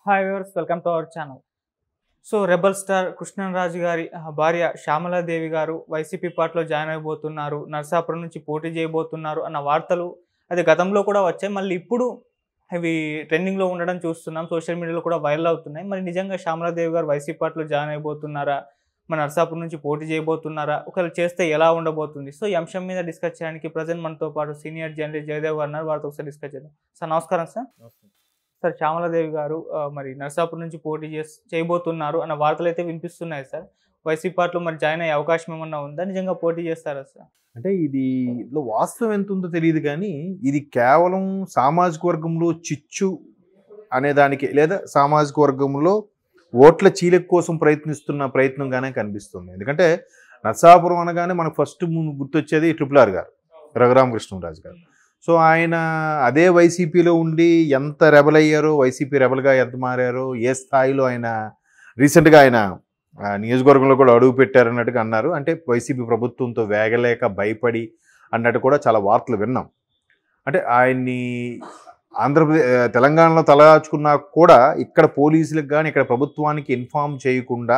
Hi viewers, welcome to our channel. So rebel star Krishnaraju గారి భార్య శ్యామలాదేవి గారు వైసీపీ పార్టీలో జాయిన్ అయిపోతున్నారు, నరసాపురం నుంచి పోటీ చేయబోతున్నారు అన్న వార్తలు అది గతంలో కూడా వచ్చాయి. మళ్ళీ ఇప్పుడు అవి ట్రెండింగ్లో ఉండడం చూస్తున్నాం, సోషల్ మీడియాలో కూడా వైరల్ అవుతున్నాయి. మరి నిజంగా శ్యామలాదేవి గారు వైసీపీ పార్టీలో జాయిన్ అయిపోతున్నారా, మన నరసాపురం నుంచి పోటీ చేయబోతున్నారా, ఒకవేళ చేస్తే ఎలా ఉండబోతుంది? సో ఈ అంశం మీద డిస్కస్ చేయడానికి ప్రజెంట్ మనతో పాటు సీనియర్ జర్నలిస్ట్ జయదేవ్ గారు ఉన్నారు. వారితో ఒకసారి డిస్కస్ చేద్దాం. సార్ నమస్కారం. సార్ శ్యామలాదేవి గారు మరి నరసాపురం నుంచి పోటీ చేయబోతున్నారు అన్న వార్తలు అయితే వినిపిస్తున్నాయి సార్. వైసీపీ పార్టీలో మరి జాయిన్ అయ్యే అవకాశం ఏమన్నా ఉందా? నిజంగా పోటీ చేస్తారా సార్? అంటే ఇదిలో వాస్తవం ఎంత ఉందో తెలియదు కానీ ఇది కేవలం సామాజిక వర్గంలో చిచ్చు అనే దానికి లేదా సామాజిక వర్గంలో ఓట్ల చీలిక కోసం ప్రయత్నిస్తున్న ప్రయత్నంగానే కనిపిస్తుంది. ఎందుకంటే నరసాపురం అనగానే మనకు ఫస్ట్ గుర్తొచ్చేది RRR గారు, రఘురామకృష్ణరాజు గారు. సో ఆయన అదే వైసీపీలో ఉండి ఎంత రెబల్ అయ్యారో, వైసీపీ రెబల్గా ఎంత మారారో, ఏ స్థాయిలో ఆయన రీసెంట్గా ఆయన నియోజకవర్గంలో కూడా అడుగు పెట్టారన్నట్టుగా అన్నారు. అంటే వైసీపీ ప్రభుత్వంతో వేగలేక భయపడి అన్నట్టు కూడా చాలా వార్తలు విన్నాం. అంటే ఆయన్ని తెలంగాణలో తలదాచుకున్నా కూడా ఇక్కడ పోలీసులకు కానీ ఇక్కడ ప్రభుత్వానికి ఇన్ఫామ్ చేయకుండా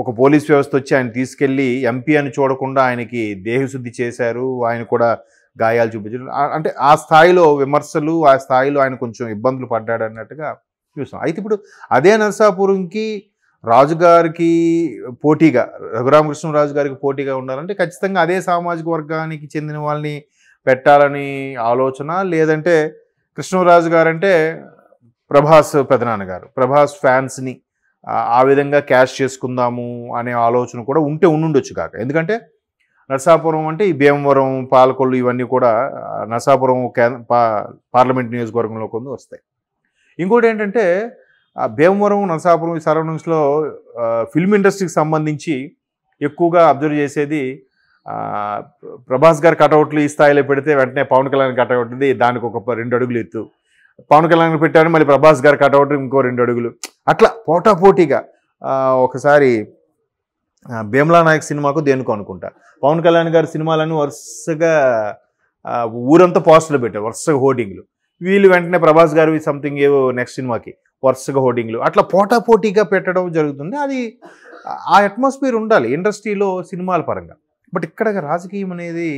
ఒక పోలీస్ వ్యవస్థ వచ్చి ఆయన తీసుకెళ్ళి ఎంపీ అని చూడకుండా ఆయనకి దేహశుద్ధి చేశారు. ఆయన కూడా గాయాలు చూపించారు. అంటే ఆ స్థాయిలో విమర్శలు, ఆ స్థాయిలో ఆయన కొంచెం ఇబ్బందులు పడ్డాడు అన్నట్టుగా చూసాం. అయితే ఇప్పుడు అదే నరసాపురంకి రాజుగారికి పోటీగా, రఘురామకృష్ణరాజు గారికి పోటీగా ఉండాలంటే ఖచ్చితంగా అదే సామాజిక వర్గానికి చెందిన వాళ్ళని పెట్టాలని ఆలోచన. లేదంటే కృష్ణరాజు గారంటే ప్రభాస్ పెదనాన్నగారు, ప్రభాస్ ఫ్యాన్స్ని ఆ విధంగా క్యాష్ చేసుకుందాము అనే ఆలోచన కూడా ఉండుండొచ్చు కాక. ఎందుకంటే నరసాపురం అంటే ఈ భీమవరం, పాలకొల్లు ఇవన్నీ కూడా నరసాపురం పార్లమెంట్ నియోజకవర్గంలో కొన్ని వస్తాయి. ఇంకోటి ఏంటంటే భీమవరం, నరసాపురం ఈ సరౌండింగ్స్లో ఫిల్మ్ ఇండస్ట్రీకి సంబంధించి ఎక్కువగా అబ్జర్వ్ చేసేది ప్రభాస్ గారి కటౌట్లు ఈ స్థాయిలో పెడితే వెంటనే పవన్ కళ్యాణ్ కటౌట్ది దానికి ఒక 2 అడుగులు ఎత్తు, పవన్ కళ్యాణ్ పెట్టారు మళ్ళీ ప్రభాస్ గారి కటౌట్ ఇంకో 2 అడుగులు, అట్లా పోటాపోటీగా. ఒకసారి భీమ్లా నాయక్ సినిమాకు దేనికో అనుకుంటా పవన్ కళ్యాణ్ గారి సినిమాలను వరుసగా ఊరంతా పోస్టర్లు పెట్టారు, వరుసగా హోర్డింగ్లు. వీళ్ళు వెంటనే ప్రభాస్ గారు సంథింగ్ ఏవో నెక్స్ట్ సినిమాకి వరుసగా హోర్డింగ్లు, అట్లా పోటాపోటీగా పెట్టడం జరుగుతుంది. అది ఆ అట్మాస్ఫియర్ ఉండాలి ఇండస్ట్రీలో సినిమాల పరంగా. బట్ ఇక్కడ రాజకీయం అనేది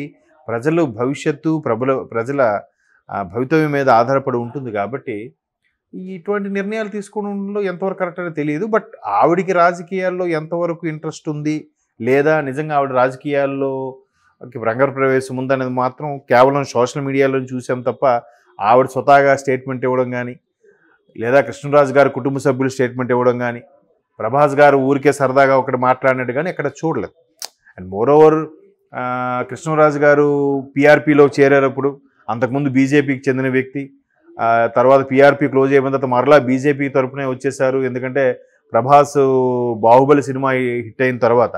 ప్రజల భవిష్యత్తు, ప్రజల భవితవ్యం మీద ఆధారపడి ఉంటుంది. కాబట్టి ఇటువంటి నిర్ణయాలు తీసుకోవడంలో ఎంతవరకు కరెక్ట్ అనేది తెలియదు. బట్ ఆవిడికి రాజకీయాల్లో ఎంతవరకు ఇంట్రెస్ట్ ఉంది, లేదా నిజంగా ఆవిడ రాజకీయాల్లో రంగప్రవేశం ఉందనేది మాత్రం కేవలం సోషల్ మీడియాలో చూసాం తప్ప ఆవిడ స్వతహాగా స్టేట్మెంట్ ఇవ్వడం కానీ, లేదా కృష్ణరాజు గారి కుటుంబ సభ్యులు స్టేట్మెంట్ ఇవ్వడం కానీ, ప్రభాస్ గారు ఊరికే సరదాగా ఒకటి మాట్లాడినట్టు కానీ ఎక్కడ చూడలేదు. అండ్ మోరోవర్ కృష్ణరాజు గారు పీఆర్పీలో చేరేటప్పుడు అంతకుముందు బీజేపీకి చెందిన వ్యక్తి, తర్వాత పీఆర్పీ క్లోజ్ అయిన తర్వాత మరలా బీజేపీ తరఫునే వచ్చేసారు. ఎందుకంటే ప్రభాస్ బాహుబలి సినిమా హిట్ అయిన తర్వాత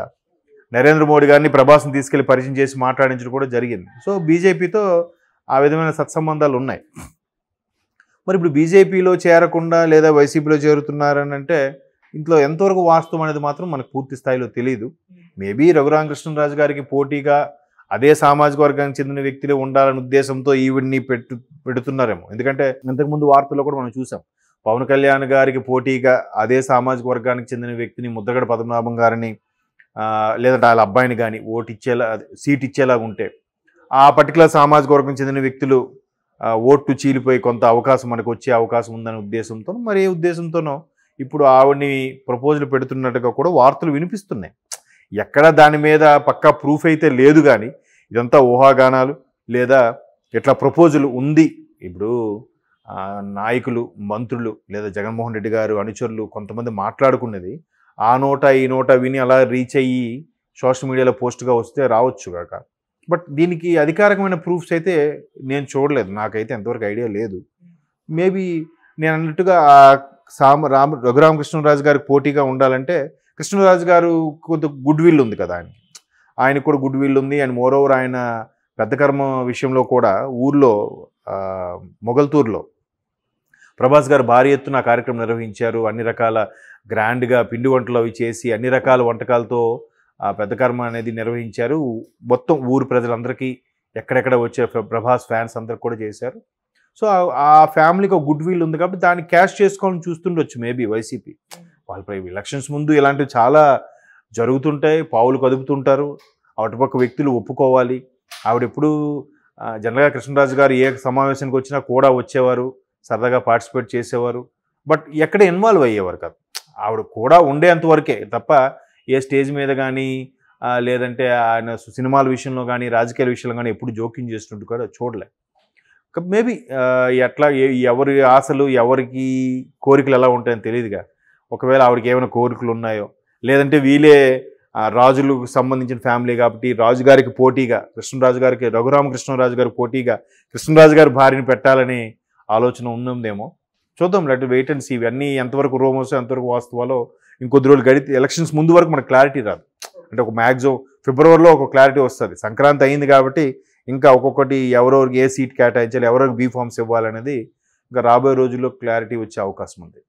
నరేంద్ర మోడీ గారిని ప్రభాస్ని తీసుకెళ్లి పరిచయం చేసి మాట్లాడించడం కూడా జరిగింది. సో బీజేపీతో ఆ విధమైన సత్సంబంధాలు ఉన్నాయి. మరి ఇప్పుడు బీజేపీలో చేరకుండా లేదా వైసీపీలో చేరుతున్నారని అంటే ఇంట్లో ఎంతవరకు వాస్తవం అనేది మాత్రం మనకు పూర్తి స్థాయిలో తెలియదు. మేబీ రఘురామకృష్ణరాజు గారికి పోటీగా అదే సామాజిక వర్గానికి చెందిన వ్యక్తులే ఉండాలనే ఉద్దేశంతో ఈవిడ్ని పెడుతున్నారేమో. ఎందుకంటే ఇంతకుముందు వార్తల్లో కూడా మనం చూసాం, పవన్ కళ్యాణ్ గారికి పోటీగా అదే సామాజిక వర్గానికి చెందిన వ్యక్తిని ముద్రగడ పద్మనాభం గారిని లేదంటే వాళ్ళ అబ్బాయిని కానీ సీట్ ఇచ్చేలాగా ఉంటే ఆ పర్టికులర్ సామాజిక వర్గం చెందిన వ్యక్తులు ఓట్లు చీలిపోయి కొంత అవకాశం మనకు వచ్చే అవకాశం ఉందనే ఉద్దేశంతో, మరి ఏ ఉద్దేశంతోనో ఇప్పుడు ఆవిడ్ని ప్రపోజల్ పెడుతున్నట్టుగా కూడా వార్తలు వినిపిస్తున్నాయి. ఎక్కడ దాని మీద పక్కా ప్రూఫ్ అయితే లేదు కానీ ఇదంతా ఊహాగానాలు లేదా ఇట్లా ప్రపోజల్ ఉంది. ఇప్పుడు నాయకులు, మంత్రులు లేదా జగన్మోహన్ రెడ్డి గారు అనుచరులు కొంతమంది మాట్లాడుకున్నది ఆ నోట ఈ నోట విని అలా రీచ్ అయ్యి సోషల్ మీడియాలో పోస్ట్గా వస్తే రావచ్చు కాక. బట్ దీనికి అధికారికమైన ప్రూఫ్స్ అయితే నేను చూడలేదు, నాకైతే ఎంతవరకు ఐడియా లేదు. మేబీ నేను అన్నట్టుగా రఘురామకృష్ణరాజు గారికి పోటీగా ఉండాలంటే కృష్ణరాజు గారు కొంత గుడ్ విల్ ఉంది కదా, ఆయనకు కూడా గుడ్ విల్ ఉంది. అండ్ మోరోవర్ ఆయన పెద్ద కర్మ విషయంలో కూడా ఊర్లో మొగల్తూరులో ప్రభాస్ గారు భారీ ఎత్తున కార్యక్రమం నిర్వహించారు. అన్ని రకాల గ్రాండ్గా పిండి వంటలు అవి చేసి అన్ని రకాల వంటకాలతో పెద్ద కర్మ అనేది నిర్వహించారు. మొత్తం ఊరు ప్రజలందరికీ ఎక్కడెక్కడ వచ్చే ప్రభాస్ ఫ్యాన్స్ అందరికి కూడా చేశారు. సో ఆ ఫ్యామిలీకి ఒక గుడ్ విల్ ఉంది కాబట్టి దాన్ని క్యాష్ చేసుకోవాలని చూస్తుండొచ్చు మేబీ వైసీపీ. వాళ్ళ ఎలక్షన్స్ ముందు ఇలాంటివి చాలా జరుగుతుంటాయి, పావులు కదుపుతుంటారు, అటుపక్క వ్యక్తులు ఒప్పుకోవాలి. ఆవిడ ఎప్పుడు జనరల్గా కృష్ణరాజు గారు ఏ సమావేశానికి వచ్చినా కూడా వచ్చేవారు, సరదాగా పార్టిసిపేట్ చేసేవారు, బట్ ఎక్కడ ఇన్వాల్వ్ అయ్యేవారు కాదు. ఆవిడ కూడా ఉండేంత వరకే తప్ప ఏ స్టేజ్ మీద కానీ లేదంటే ఆయన సినిమాల విషయంలో కానీ రాజకీయాల విషయంలో కానీ ఎప్పుడు జోక్యం చేస్తుంటూ కూడా చూడలే. మేబీ ఎట్లా ఎవరి ఆశలు ఎవరికి కోరికలు ఎలా ఉంటాయని తెలియదుగా. ఒకవేళ ఆవిడకి ఏమైనా కోరికలు ఉన్నాయో లేదంటే వీళ్ళే రాజులకు సంబంధించిన ఫ్యామిలీ కాబట్టి రాజుగారికి పోటీగా కృష్ణరాజు గారికి రఘురామకృష్ణరాజు గారికి పోటీగా కృష్ణరాజు గారి భార్యని పెట్టాలని ఆలోచన ఉందేమో చూద్దాం. లేకపోతే వెయిట్ అండ్ సీ. ఇవన్నీ ఎంతవరకు రూమర్స్ ఎంతవరకు వాస్తవాలో ఇంకొద్ది రోజులు గడితే ఎలక్షన్స్ ముందు వరకు మనకు క్లారిటీ రాదు. అంటే ఒక మ్యాక్సిమం ఫిబ్రవరిలో ఒక క్లారిటీ వస్తుంది. సంక్రాంతి అయింది కాబట్టి ఇంకా ఒక్కొక్కటి ఎవరెవరికి ఏ సీట్ కేటాయించాలి, ఎవరికి బీ ఫార్మ్స్ ఇవ్వాలనేది ఇంకా రాబోయే రోజుల్లో క్లారిటీ వచ్చే అవకాశం ఉంది.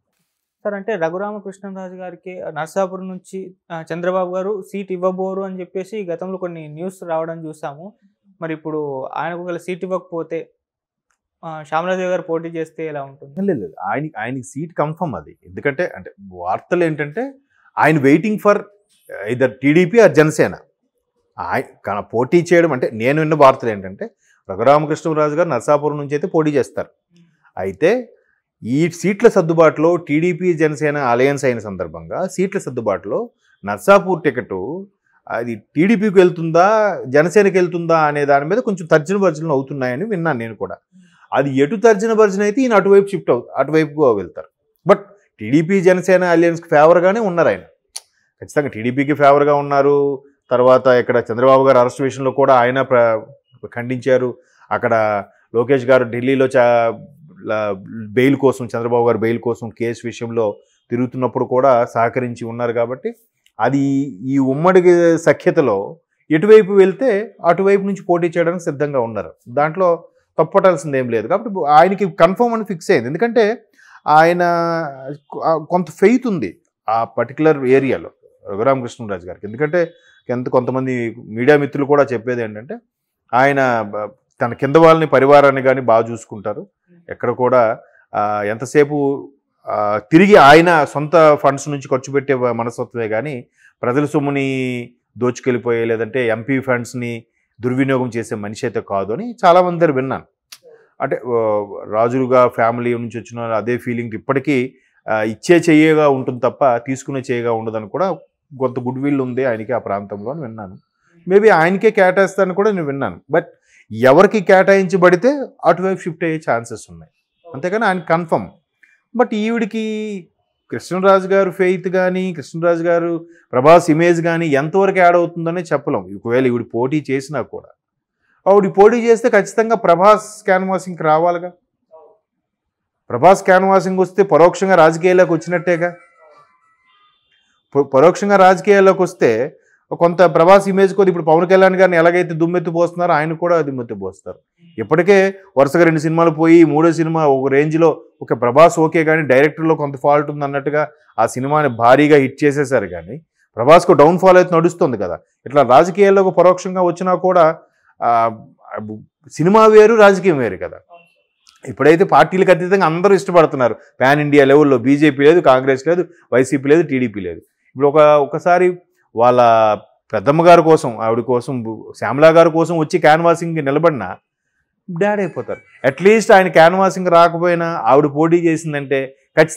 సార్ అంటే రఘురామకృష్ణరాజు గారికి నర్సాపురం నుంచి చంద్రబాబు గారు సీట్ ఇవ్వబోరు అని చెప్పేసి గతంలో కొన్ని న్యూస్ రావడం చూసాము. మరి ఇప్పుడు ఆయనకు ఒకవేళ సీట్ ఇవ్వకపోతే శ్యామలాదేవి గారు పోటీ చేస్తే ఎలా ఉంటుంది? లేదు, ఆయనకి సీట్ కన్ఫర్మ్ అది. ఎందుకంటే అంటే వార్తలు ఏంటంటే ఆయన waiting for either TDP or Janasena. ఆయన పోటీ చేయడం అంటే నేను విన్న వార్తలు ఏంటంటే రఘురామకృష్ణరాజు గారు నర్సాపురం నుంచి అయితే పోటీ చేస్తారు. అయితే ఈ సీట్ల సర్దుబాటులో టీడీపీ జనసేన అలయన్స్ అయిన సందర్భంగా సీట్ల సర్దుబాటులో నర్సాపూర్ టికెట్ అది టీడీపీకి వెళ్తుందా జనసేనకి వెళ్తుందా అనే దాని మీద కొంచెం తర్జన భర్జనలు అవుతున్నాయని విన్నాను నేను కూడా. అది ఎటు తర్జన భర్జన అయితే ఈయన అటువైపు షిఫ్ట్ అటువైపు వెళ్తారు. బట్ టీడీపీ జనసేన అలయన్స్కి ఫేవర్గానే ఉన్నారు ఆయన. ఖచ్చితంగా టీడీపీకి ఫేవర్గా ఉన్నారు. తర్వాత ఇక్కడ చంద్రబాబు గారు అరెస్ట్ విషయంలో కూడా ఆయన ఖండించారు. అక్కడ లోకేష్ గారు ఢిల్లీలో బెయిల్ కోసం చంద్రబాబు గారు బెయిల్ కోసం కేసు విషయంలో తిరుగుతున్నప్పుడు కూడా సహకరించి ఉన్నారు. కాబట్టి అది ఈ ఉమ్మడి సఖ్యతలో ఎటువైపు వెళ్తే అటువైపు నుంచి పోటీ చేయడానికి సిద్ధంగా ఉన్నారు. దాంట్లో తప్పటాల్సింది ఏం లేదు. కాబట్టి ఆయనకి కన్ఫర్మ్ అని ఫిక్స్ అయింది. ఎందుకంటే ఆయన కొంత ఫెయిత్ ఉంది ఆ పర్టికులర్ ఏరియాలో రఘురామకృష్ణరాజు గారికి. ఎందుకంటే కొంతమంది మీడియా మిత్రులు కూడా చెప్పేది ఏంటంటే ఆయన తన కింద వాళ్ళని పరివారాన్ని కానీ బాగా చూసుకుంటారు. ఎక్కడ కూడా ఎంతసేపు తిరిగి ఆయన సొంత ఫండ్స్ నుంచి ఖర్చు పెట్టే మనస్తత్వమే కానీ ప్రజల సొమ్ముని దోచుకెళ్ళిపోయే లేదంటే ఎంపీ ఫండ్స్ని దుర్వినియోగం చేసే మనిషి అయితే కాదు అని చాలామంది దగ్గర విన్నాను. అంటే రాజులుగా ఫ్యామిలీ నుంచి వచ్చిన అదే ఫీలింగ్ ఇప్పటికీ ఇచ్చే చెయ్యగా ఉంటుంది తప్ప తీసుకునే చెయ్యగా ఉండదని కూడా కొంత గుడ్ విల్ ఉంది ఆయనకి ఆ ప్రాంతంలో అని విన్నాను. మేబీ ఆయనకే కేటాయిస్తానని కూడా నేను విన్నాను. బట్ ఎవరికి కేటాయించబడితే అటువైపు షిఫ్ట్ అయ్యే ఛాన్సెస్ ఉన్నాయి, అంతేకాని ఆయన కన్ఫర్మ్. బట్ ఈవిడికి కృష్ణరాజు గారు ఫెయిత్ కానీ కృష్ణరాజు గారు ప్రభాస్ ఇమేజ్ కానీ ఎంతవరకు యాడ్ అవుతుందనే చెప్పలేం. ఒకవేళ ఈవిడ పోటీ చేసినా కూడా ఆవిడ పోటీ చేస్తే ఖచ్చితంగా ప్రభాస్ క్యాన్వాసింగ్కి రావాలిగా. ప్రభాస్ క్యాన్వాసింగ్ వస్తే పరోక్షంగా రాజకీయాల్లోకి వచ్చినట్టేగా. పరోక్షంగా రాజకీయాల్లోకి వస్తే కొంత ప్రభాస్ ఇమేజ్ కొద్ది ఇప్పుడు పవన్ కళ్యాణ్ గారిని ఎలాగైతే దుమ్మెత్తి పోస్తున్నారో ఆయన కూడా దుమ్మెత్తి పోస్తారు. ఇప్పటికే వరుసగా 2 సినిమాలు పోయి 3వ సినిమా ఒక రేంజ్లో ఒక ప్రభాస్ ఓకే కానీ డైరెక్టర్లో కొంత ఫాల్ట్ ఉంది అన్నట్టుగా ఆ సినిమాని భారీగా హిట్ చేసేసారు. కానీ ప్రభాస్కు డౌన్ఫాల్ అయితే నడుస్తుంది కదా. ఇట్లా రాజకీయాల్లోకి పరోక్షంగా వచ్చినా కూడా సినిమా వేరు రాజకీయం వేరు కదా. ఇప్పుడైతే పార్టీలకు అతీతంగా అందరూ ఇష్టపడుతున్నారు. పాన్ ఇండియా లెవెల్లో బీజేపీ లేదు, కాంగ్రెస్ లేదు, వైసీపీ లేదు, టీడీపీ లేదు. ఇప్పుడు ఒకసారి వాళ్ళ పెద్దమ్మ గారి కోసం ఆవిడ కోసం శ్యామలా గారి కోసం వచ్చి క్యాన్వాసింగ్కి నిలబడినా డాడ్ అయిపోతారు. అట్లీస్ట్ ఆయన క్యాన్వాసింగ్ రాకపోయినా ఆవిడ పోటీ చేసిందంటే ఖచ్చితంగా